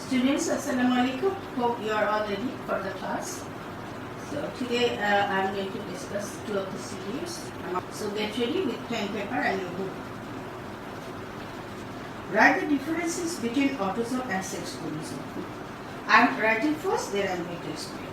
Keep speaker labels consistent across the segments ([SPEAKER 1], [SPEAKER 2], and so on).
[SPEAKER 1] Students, Assalamu alaikum. Hope you are all ready for the class. So today I am going to discuss two of the series. So get ready with pen, paper and your book. Write the differences between autosome and sex chromosome. I am writing first, then I am going to explain.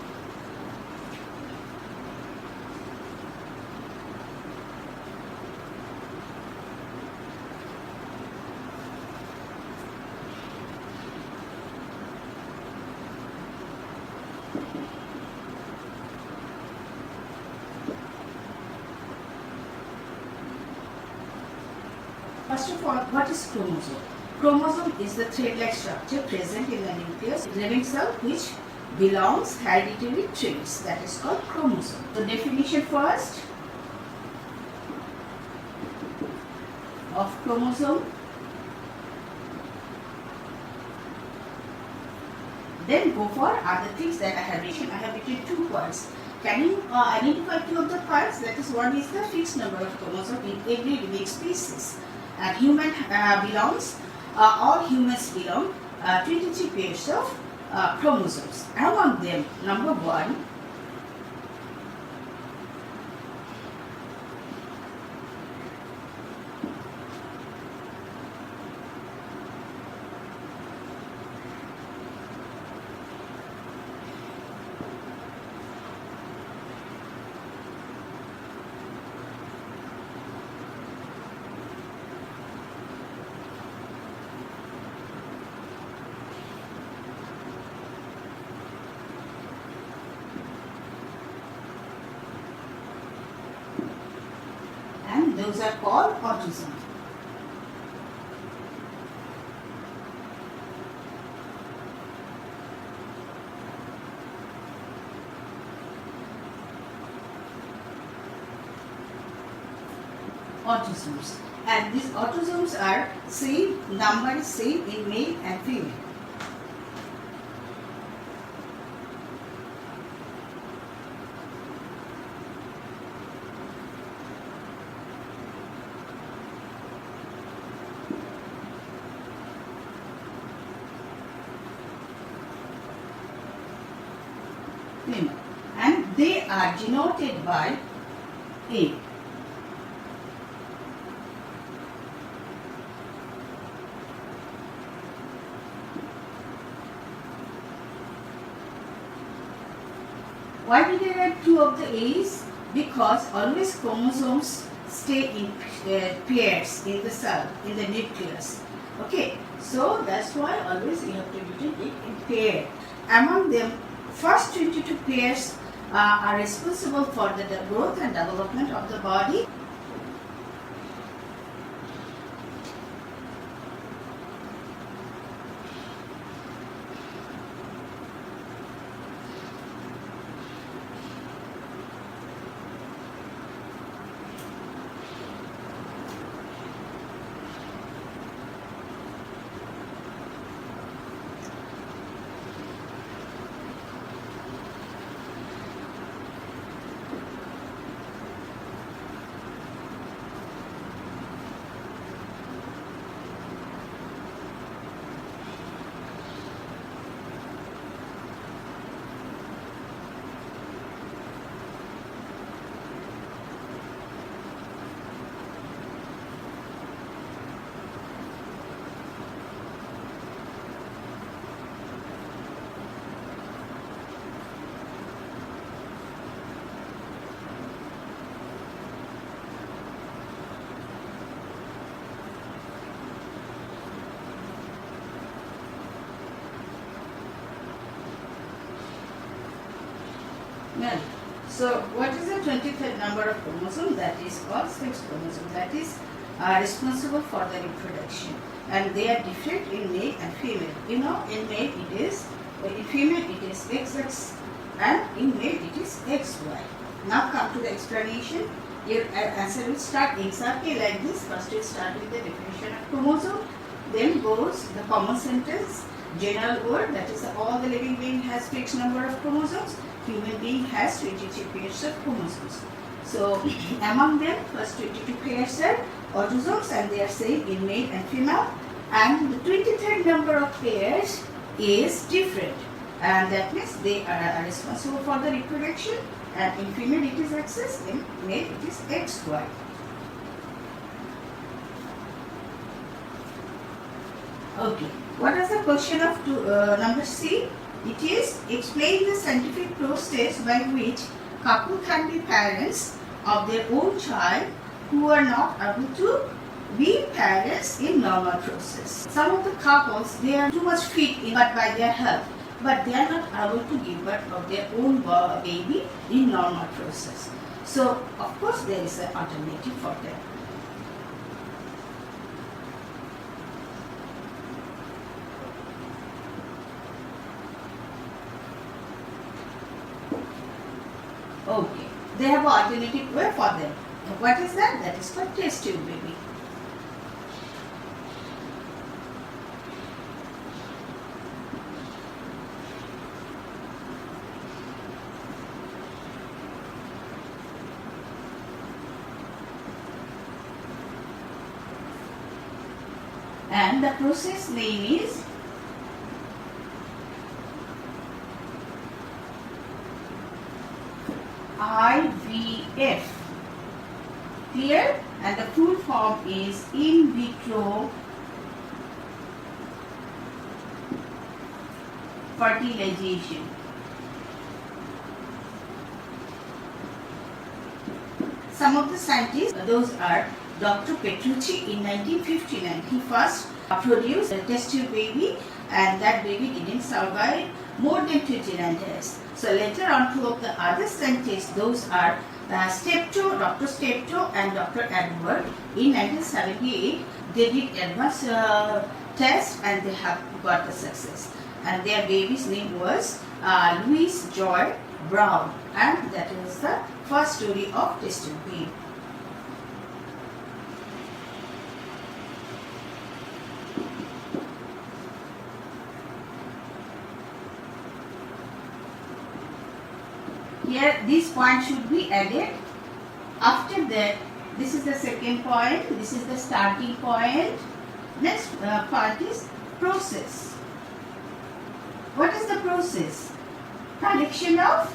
[SPEAKER 1] First of all, what is chromosome? Chromosome is the thread-like structure present in the nucleus of living cell which belongs hereditary traits. That is called chromosome. The definition first of chromosome. Then go for other things that I have written. I have written 2 points. Can you identify 2 of the points? That is, one is the fixed number of chromosomes in every living species. And human belongs, all humans belong 23 pairs of chromosomes. Among them, number 1, and those are called autosomes. Autosomes, and these autosomes are same, number is same in male and female. Female, and they are denoted by A. Why did I write 2 of the A's? Because always chromosomes stay in pairs in the cell, in the nucleus. Okay, so that's why always you have to write it in pair. Among them, first 22 pairs are responsible for the growth and development of the body. Well, so what is the 23rd number of chromosome? That is called sex chromosome. That is responsible for the reproduction, and they are different in male and female. You know, in male it is, in female it is XX, and in male it is XY. Now come to the explanation. Your answer will start exactly like this. First we start with the definition of chromosome, then goes the common sentence, general word, that is all the living being has fixed number of chromosomes. Human being has 23 pairs of chromosomes. So among them, first 22 pairs are autosomes, and they are same in male and female. And the 23rd number of pairs is different, and that means they are responsible for the reproduction, and in female it is X, in male it is XY. Okay, what is the question of number C? It is explain the scientific process by which couple can be parents of their own child who are not able to be parents in normal process. Some of the couples, they are too much fit but by their health, but they are not able to give birth of their own baby in normal process. So of course there is an alternative for them. Okay, they have an alternative way for them. What is that? That is called test tube baby. And the process name is IVF. Clear? And the full form is in vitro fertilization. Some of the scientists, those are Dr. Petrucci in 1959. He first produced a test tube baby, and that baby didn't survive more than 29 days. So later on, two of the other scientists, those are Steptoe, Dr. Steptoe and Dr. Edward. In 1978, they did advanced tests and they have got the success. And their baby's name was Louise Joy Brown, and that was the first story of test tube baby. Here this point should be added. After that, this is the second point, this is the starting point. Next part is process. What is the process? Collection of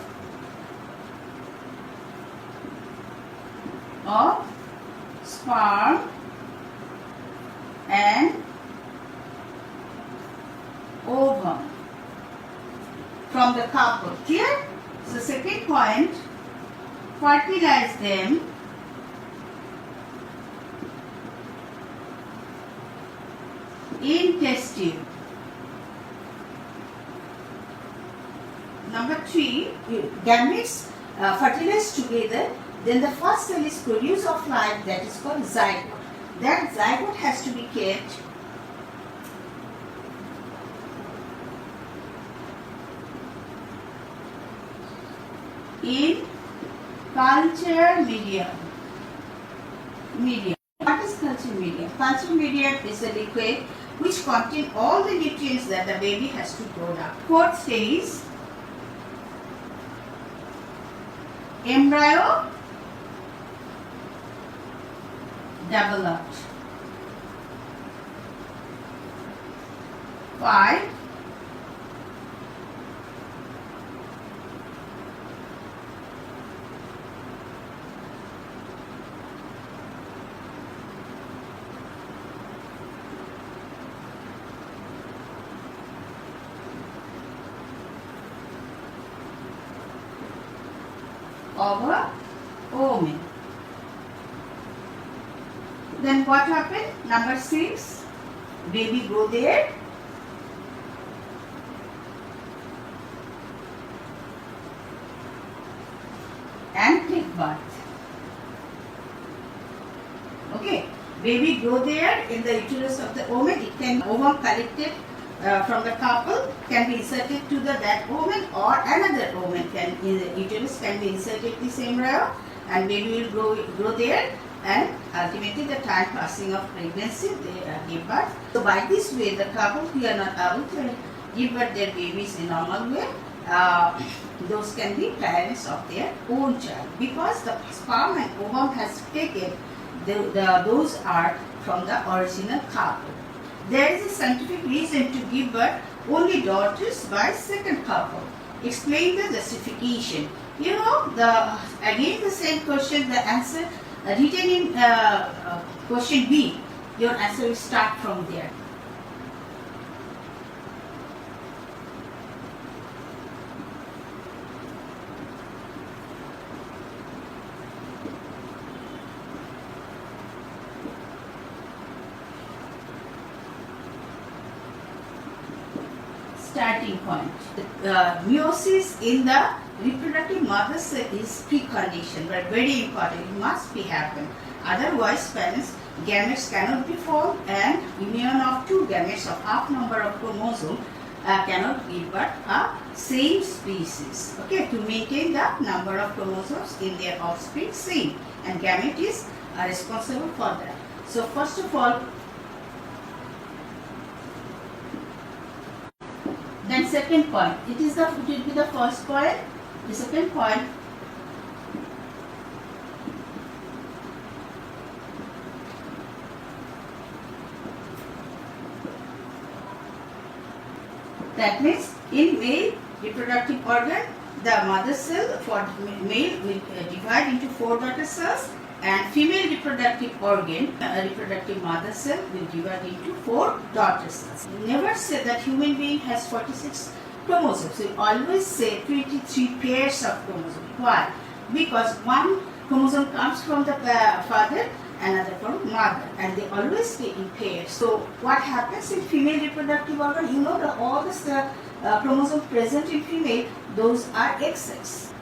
[SPEAKER 1] sperm and ovum from the couple. Clear? So second point, fertilize them in test tube. Number 3, gametes fertilize together, then the first cell is produced of life, that is called zygote. That zygote has to be kept in culture medium. What is culture medium? Culture medium is a liquid which contains all the nutrients that the baby has to grow up. Fourth stage, embryo developed. 5, over omen. Then what happened? Number 6, baby go there and take birth. Okay, baby go there in the uterus of the omen. It can ovum collected from the couple can be inserted to that omen, or another omen can in the uterus can be inserted this embryo, and baby will grow there, and ultimately the time passing of pregnancy they give birth. So by this way, the couple who are not able to give birth their babies in normal way, those can be parents of their own child, because the sperm and ovum has taken those are from the original couple. There is a scientific reason to give birth only daughters by second couple. Explain the justification. You know, again the same question, the answer written in question B, your answer will start from there. Starting point. Meiosis in the reproductive mother cell is precondition, but very important. It must be happen. Otherwise, parents gametes cannot be formed, and union of two gametes of half number of chromosomes cannot give birth a same species. Okay, to maintain the number of chromosomes in their offspring same, and gamete is responsible for that. So first of all. Then second point, it will be the first point. The second point, that means in male reproductive organ, the mother cell for male will divide into 4 daughter cells, and female reproductive organ, reproductive mother cell will divide into 4 daughter cells. Never say that human being has 46 chromosomes. We always say 23 pairs of chromosomes. Why? Because one chromosome comes from the father, another from mother, and they always stay in pairs. So what happens in female reproductive organ? You know, all the chromosomes present in female, those are XX.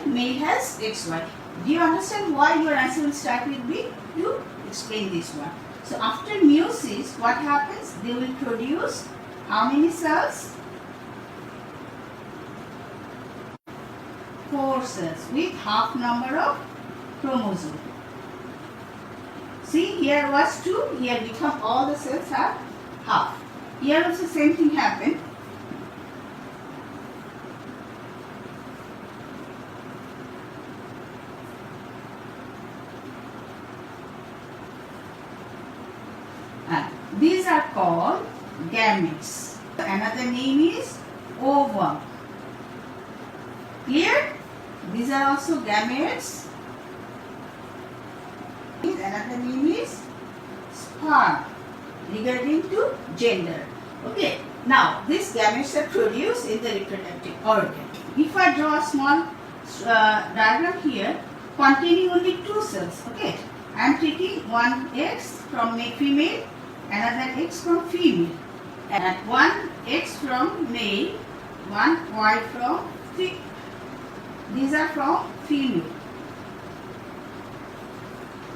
[SPEAKER 1] Male has XY. Do you understand why your answer will start with B? You explain this one. So after meiosis, what happens? They will produce how many cells? 4 cells with half number of chromosomes. See, here was 2, here become all the cells are half. Here also same thing happened. These are called gametes. Another name is ovum. Clear? These are also gametes. Another name is sperm, regarding to gender. Okay. Now, these gametes are produced in the reproductive organ. If I draw a small diagram here containing only 2 cells, okay, I am taking one X from female, another X from female, and one X from male, one Y from female. These are from female,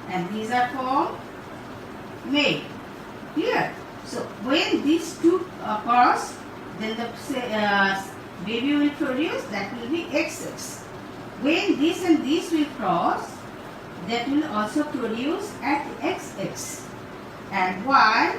[SPEAKER 1] and these are from male. Clear? So when these two cross, then the baby will produce, that will be XX. When this and this will cross, that will also produce at XX. And why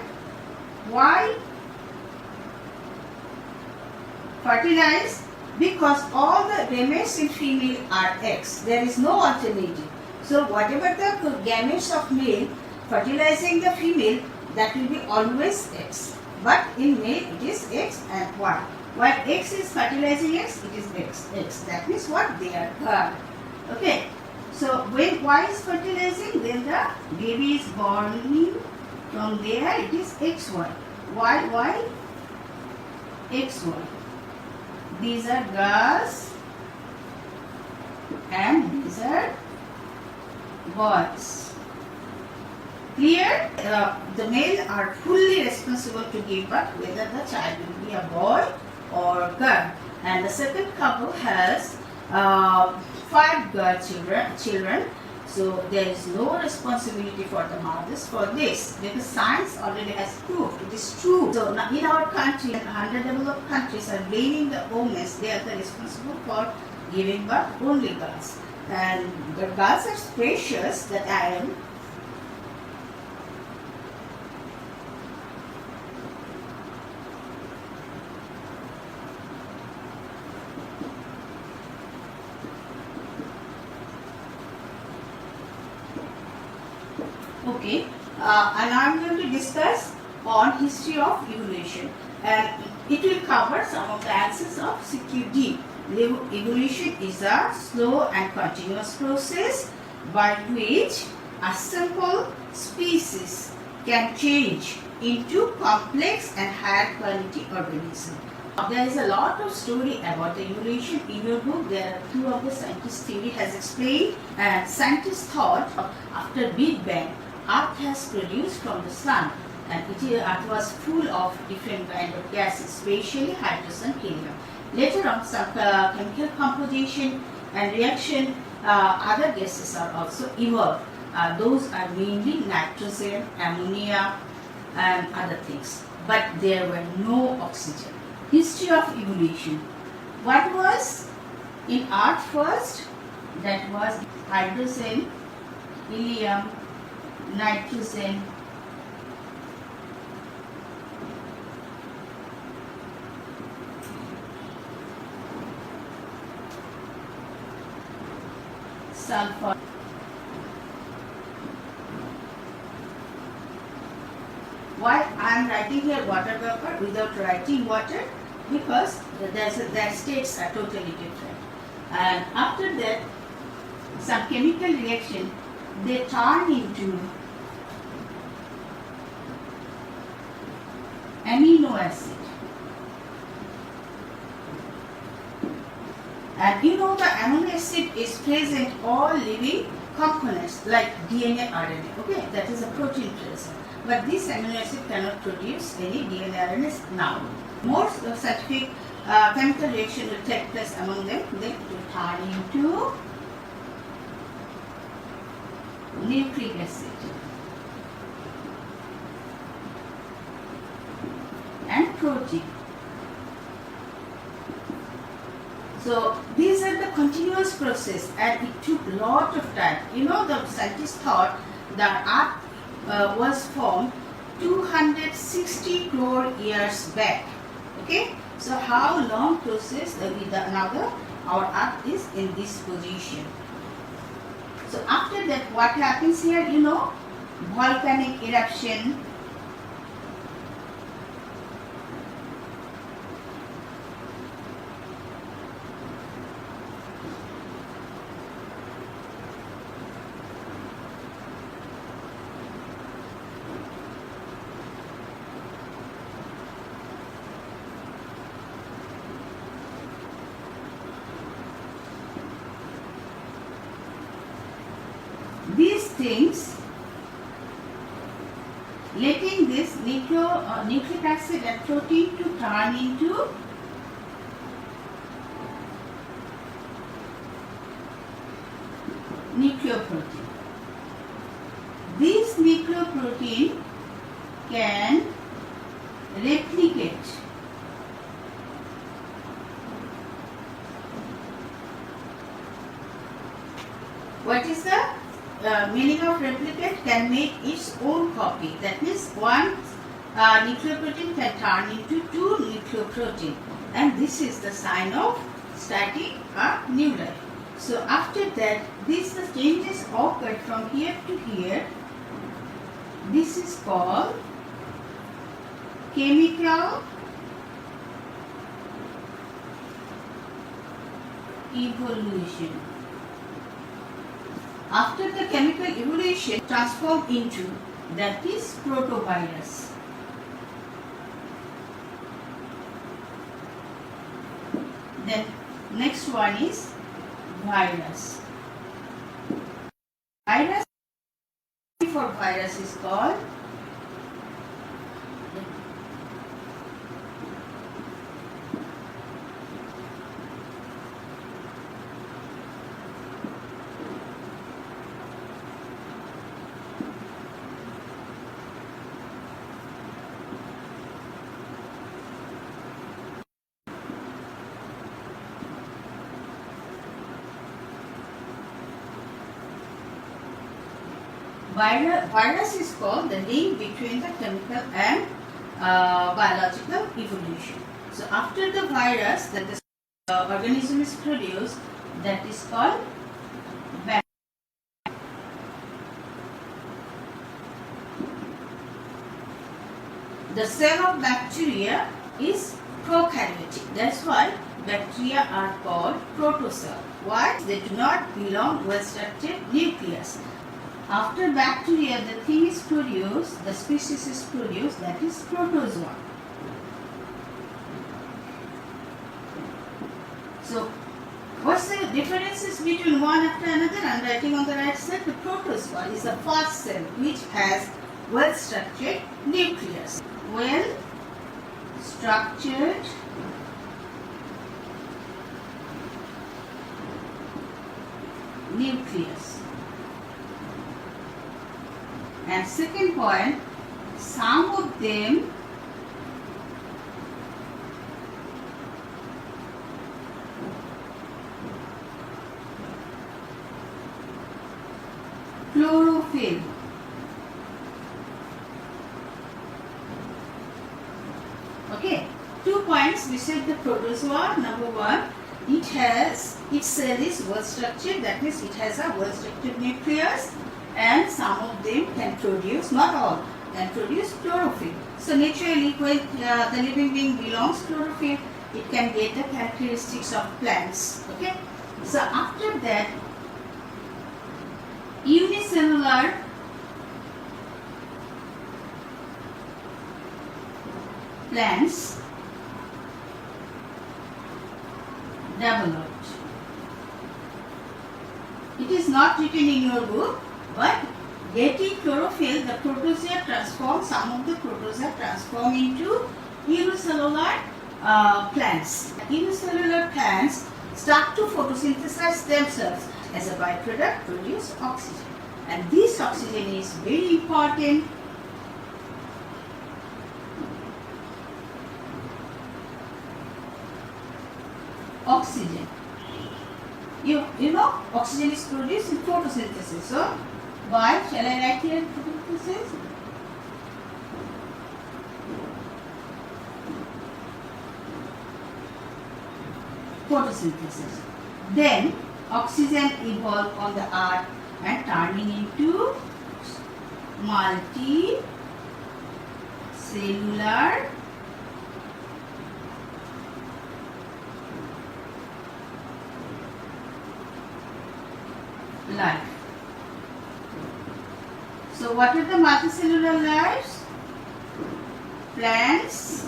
[SPEAKER 1] fertilize? Because all the gametes in female are X. There is no alternative. So whatever the gametes of male fertilizing the female, that will be always X. But in male it is X and Y. While X is fertilizing X, it is X. That means what? They are guard. Okay. So when Y is fertilizing, then the baby is born. From there it is XY. Y, XY. These are girls and these are boys. Clear? The male are fully responsible to give birth, whether the child will be a boy or girl. And the second couple has 5 girl children. So there is no responsibility for the mothers for this, because science already has proved it is true. So now in our country, underdeveloped countries are blaming the women. They are the responsible for giving birth only girls. And the girls are precious that I am. Okay, and I'm going to discuss on history of evolution, and it will cover some of the answers of CQD. Evolution is a slow and continuous process by which a simple species can change into complex and higher quality organism. There is a lot of story about the evolution in your book. There are two of the scientists' theory has explained, and scientists thought after Big Bang, Earth has produced from the sun, and Earth was full of different kind of gases, especially hydrogen, helium. Later on, some chemical composition and reaction, other gases are also evolved. Those are mainly nitrogen, ammonia, and other things. But there were no oxygen. History of evolution. What was in Earth first? That was hydrogen, helium, nitrogen, sulfur. Why I am writing here water vapor without writing water? Because their states are totally different. And after that, some chemical reaction, they turn into amino acid. And you know the amino acid is present all living components like DNA, RNA. Okay, that is a protein present. But this amino acid cannot produce any DNA, RNA now. More scientific chemical reaction will take place among them. Then it will turn into nucleic acid and protein. So these are the continuous process, and it took a lot of time. You know, the scientists thought that Earth was formed 260 crore years back. Okay, so how long process another our Earth is in this position. So after that, what happens here? You know, volcanic eruption. These things, letting this nucleic acid and protein to turn into nucleoprotein. This nucleoprotein can replicate. What is the meaning of replicate? Can make its own copy. That means one nucleoprotein can turn into two nucleoprotein, and this is the sign of starting a new life. So after that, these the changes occurred from here to here. This is called chemical evolution. After the chemical evolution, transformed into, that is protovirus. Then next one is virus. Virus for virus is called virus is called the link between the chemical and biological evolution. So after the virus, that the organism is produced, that is called bacteria. the cell of bacteria is prokaryotic. That's why bacteria are called protozoa. Why? They do not belong well-structured nucleus. After bacteria, the thing is produced, the species is produced, that is protozoa. So, what's the differences between one after another? I am writing on the right side. The protozoa is a fast cell which has well-structured nucleus. Well-structured nucleus. And second point, some of them chlorophyll. Okay, 2 points beside the protozoa. Number 1, its cell is well structured, that means it has a well structured nucleus, and some of them can produce, not all, can produce chlorophyll. So naturally, when the living being belongs chlorophyll, it can get the characteristics of plants. Okay. So after that, unicellular plants developed. It is not written in your book, but getting chlorophyll, the protozoa transform, some of the protozoa transform into unicellular plants. Unicellular plants start to photosynthesize themselves, as a byproduct produce oxygen, and this oxygen is very important oxygen. You know oxygen is produced in photosynthesis. So why shall I write here photosynthesis? Photosynthesis. Then oxygen evolved on the earth and turning into multicellular life. So what are the multicellular lives? Plants.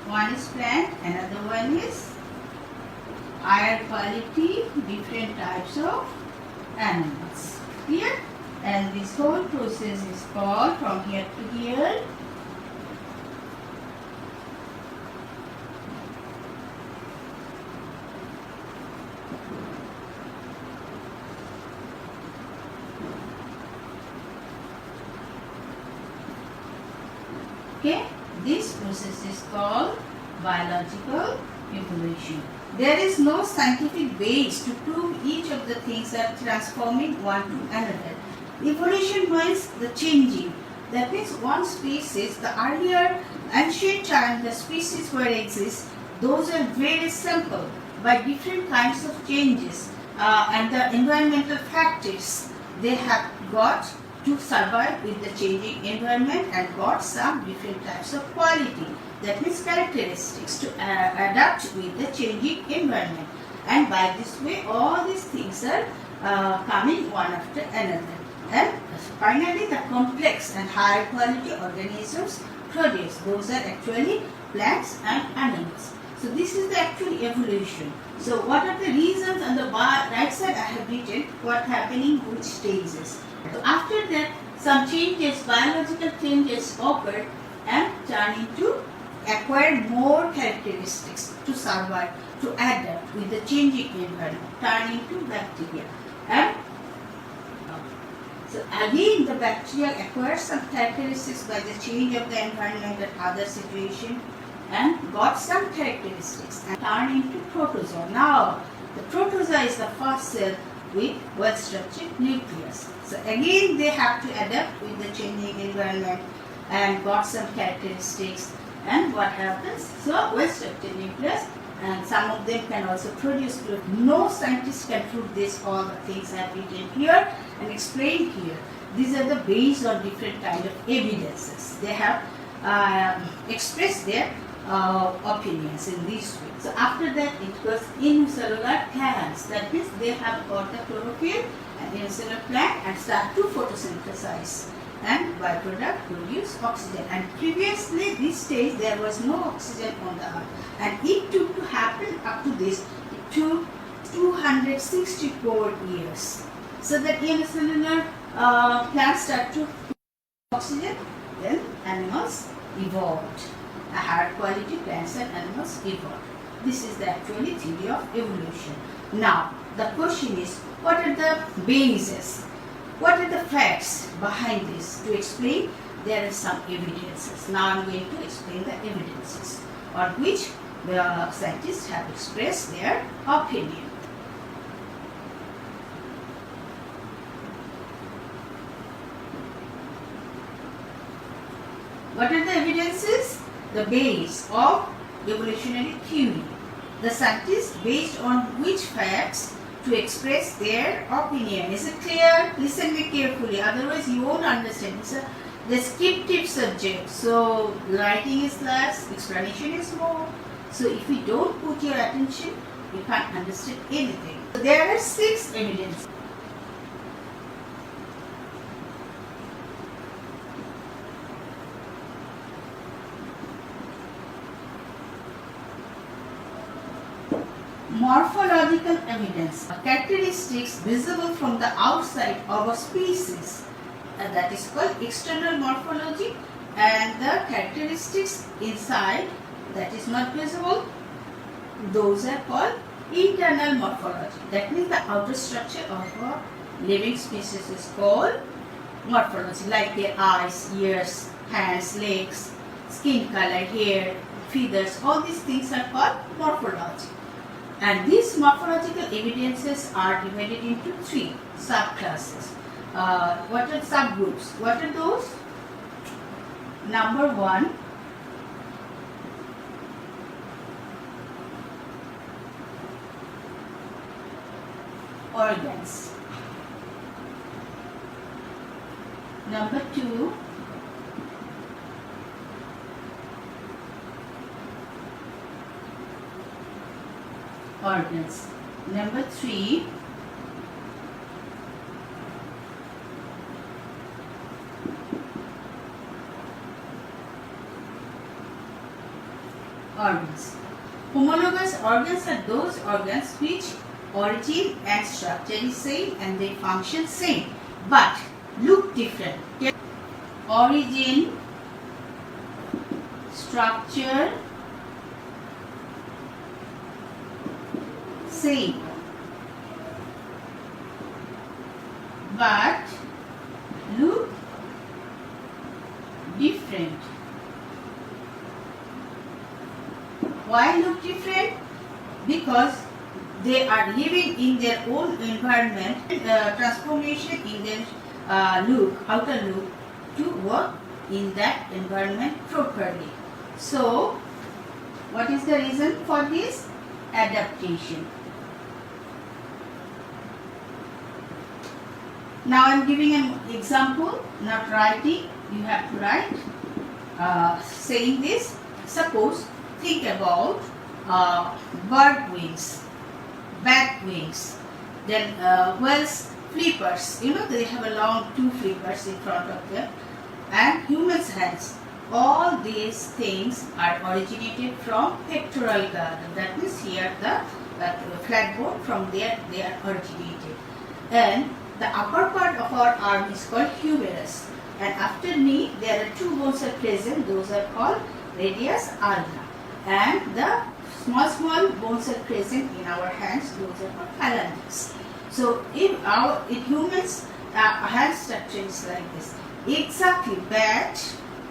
[SPEAKER 1] One is plant, another one is higher quality, different types of animals. Clear? And this whole process is called from here to here okay, this process is called biological evolution. There is no scientific base to prove each of the things are transforming one to another. Evolution means the changing. That means one species, the earlier ancient time the species were exist, those are very simple by different kinds of changes and the environmental factors they have got to survive with the changing environment and got some different types of quality. That means characteristics to adapt with the changing environment. And by this way, all these things are coming one after another. And finally, the complex and higher quality organisms produce. Those are actually plants and animals. So this is the actual evolution. So what are the reasons? On the right side, I have written what happening which stages. So after that, some changes, biological changes occurred and turn into acquire more characteristics to survive, to adapt with the changing environment, turn into bacteria. And so again, the bacteria acquires some characteristics by the change of the environment and other situation and got some characteristics and turn into protozoa. Now, the protozoa is the first cell with well-structured nucleus. So again, they have to adapt with the changing environment and got some characteristics. And what happens? So well-structured nucleus, and some of them can also produce gluten. No scientist can prove this, all the things I have written here and explained here. these are the based on different kind of evidences. They have expressed their opinions in this way. So after that it goes unicellular plants. That means they have got the chlorophyll and unicellular plant and start to photosynthesize and byproduct produce oxygen. And previously this stage there was no oxygen on the earth, and it took to happen up to this to 264 years. So that unicellular plants start to produce oxygen, then animals evolved. A higher quality plants and animals evolved. This is the actually theory of evolution. Now the question is, what are the bases? What are the facts behind this? To explain, there are some evidences. Now I am going to explain the evidences on which the scientists have expressed their opinion. What are the evidences? The base of evolutionary theory. The scientists based on which facts to express their opinion. Is it clear? Listen me carefully, otherwise you won't understand. It's a descriptive subject, so writing is less, explanation is more. So if you don't put your attention, you can't understand anything. So there are 6 evidences. Morphological evidence, characteristics visible from the outside of a species, and that is called external morphology, and the characteristics inside that is not visible, those are called internal morphology. That means the outer structure of a living species is called morphology, like their eyes, ears, hands, legs, skin color, hair, feathers, all these things are called morphology. And these morphological evidences are divided into 3 subclasses. What are subgroups? What are those? Number 1, organs. Number 2, organs. Number 3, organs. Homologous organs are those organs which origin and structure is same and they function same but look different. Origin, structure same but look different. Why look different? Because they are living in their own environment, transformation in their look, outer look, to work in that environment properly. So, what is the reason for this? Adaptation. Now I am giving an example, not writing. You have to write saying this. Suppose, think about bird wings, bat wings, then whales flippers. You know, they have a long 2 flippers in front of them, and humans' hands. All these things are originated from pectoral girdle. That means here the flat bone, from there they are originated. And the upper part of our arm is called humerus. And after knee there are 2 bones are present. Those are called radius ulna. And the small bones are present in our hands. Those are called phalanges. So if humans hand structure is like this. Exactly, bat,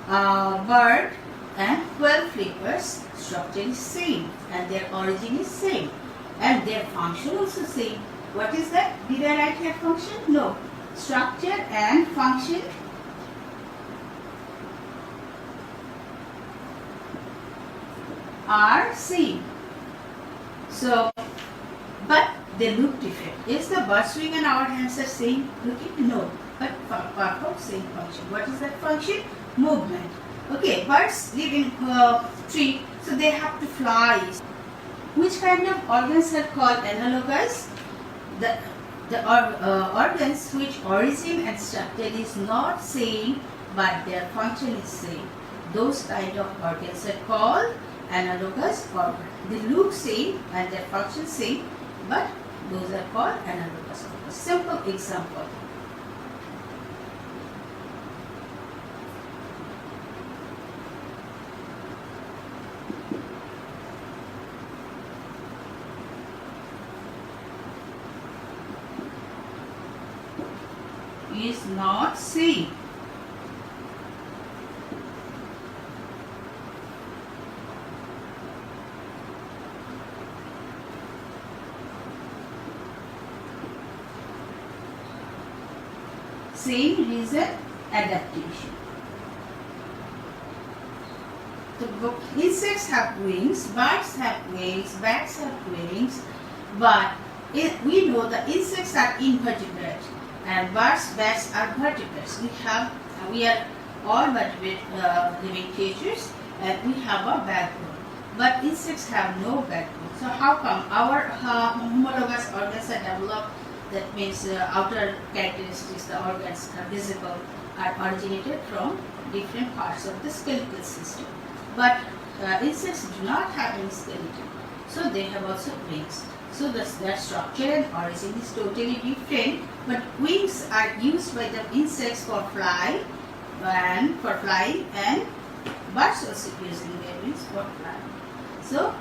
[SPEAKER 1] bird and whale flippers structure is same and their origin is same and their function also same. What is that? Did I write here function? No. Structure and function are same. So, but they look different. Is the bird's wing and our hands are same looking? No. but perform same function. What is that function? Movement. Okay, birds live in tree, so they have to fly. Which kind of organs are called analogous? The organs which origin and structure is not same, but their function is same. Those kind of organs are called analogous organs. They look same and their function same, but those are called analogous organs. Simple example. Is not same. Same reason, adaptation. The insects have wings, birds have wings, bats have wings, but we know the insects are invertebrate and birds, bats are vertebrates. We are all vertebrate living creatures and we have a backbone. But insects have no backbone. So how come our homologous organs are developed? That means outer characteristics, the organs are visible, are originated from different parts of the skeletal system. But insects do not have any skeleton, so they have also wings. So their structure and origin is totally different. But wings are used by the insects for flying, and birds also using their wings for flying. So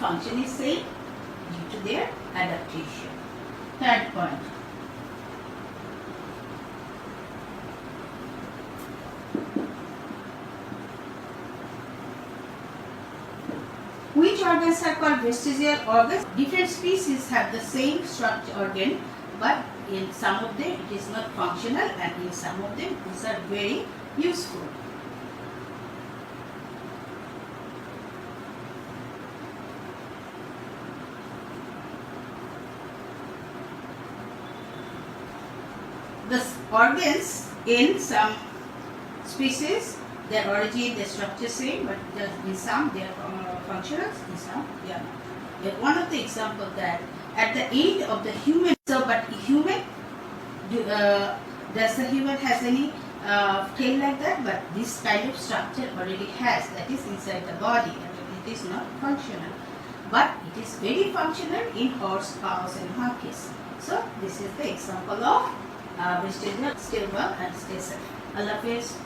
[SPEAKER 1] function is same due to their adaptation. Third point. Which organs are called vestigial organs? Different species have the same structure organ, but in some of them it is not functional and in some of them these are very useful. The organs in some species, their origin, their structure same, but in some they are functional, in some they are not. One of the examples that at the end of the human, but human, does the human has any tail like that? But this kind of structure already has, that is inside the body, and it is not functional. But it is very functional in horse, cows and monkeys. So this is the example of vestigial, stay well and stay safe. Allah Hafiz.